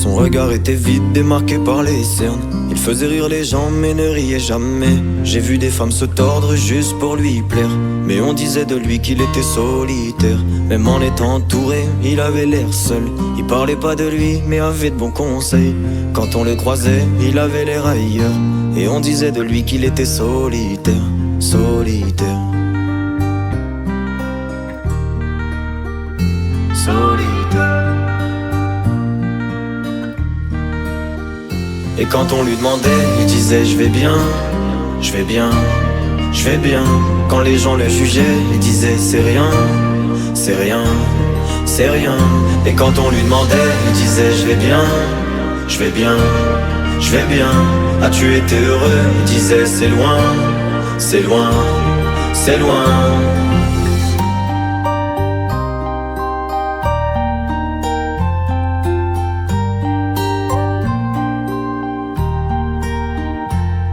Son regard était vide, démarqué par les cernes. Il faisait rire les gens mais ne riait jamais. J'ai vu des femmes se tordre juste pour lui plaire, mais on disait de lui qu'il était solitaire. Même en étant entouré, il avait l'air seul. Il parlait pas de lui mais avait de bons conseils. Quand on le croisait, il avait l'air ailleurs, et on disait de lui qu'il était solitaire. Solitaire. Solitaire. Et quand on lui demandait, il disait je vais bien, je vais bien, je vais bien. Quand les gens le jugeaient, il disait c'est rien, c'est rien, c'est rien. Et quand on lui demandait, il disait je vais bien, je vais bien, je vais bien. As-tu été heureux? Il disait c'est loin, c'est loin, c'est loin.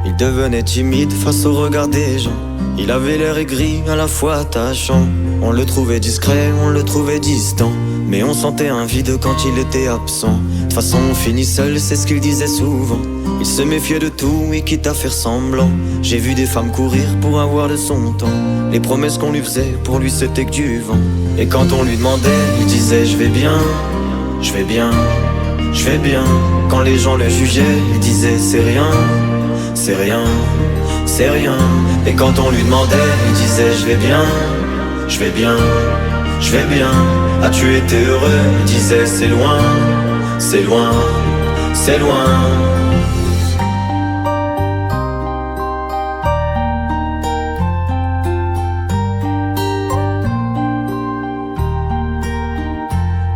Il devenait timide face au regard des gens. Il avait l'air aigri, à la fois attachant. On le trouvait discret, on le trouvait distant, mais on sentait un vide quand il était absent. De toute façon on finit seul, c'est ce qu'il disait souvent. Il se méfiait de tout et quitte à faire semblant. J'ai vu des femmes courir pour avoir de son temps. Les promesses qu'on lui faisait, pour lui c'était que du vent. Et quand on lui demandait, il disait je vais bien, je vais bien, je vais bien. Quand les gens le jugeaient, il disait c'est rien, c'est rien, c'est rien. Et quand on lui demandait, il disait je vais bien, je vais bien, je vais bien. As-tu été heureux? Il disait c'est loin, c'est loin, c'est loin.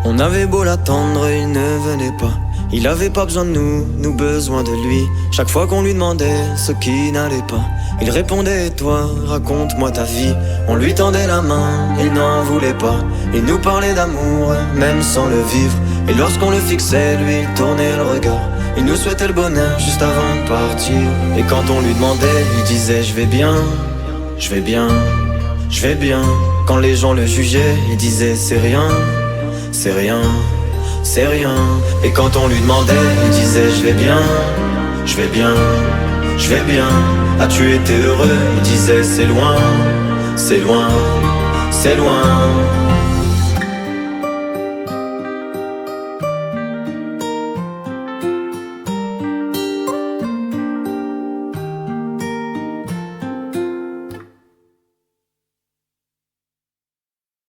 On avait beau l'attendre, il ne venait pas. Il avait pas besoin de nous besoin de lui. Chaque fois qu'on lui demandait ce qui n'allait pas, il répondait toi, raconte-moi ta vie. On lui tendait la main, il n'en voulait pas. Il nous parlait d'amour, même sans le vivre. Et lorsqu'on le fixait, lui il tournait le regard. Il nous souhaitait le bonheur juste avant de partir. Et quand on lui demandait, il disait je vais bien, je vais bien, je vais bien. Quand les gens le jugeaient, il disait c'est rien, c'est rien, c'est rien. Et quand on lui demandait, il disait je vais bien, je vais bien, je vais bien. As-tu été heureux? Il disait c'est loin, c'est loin, c'est loin.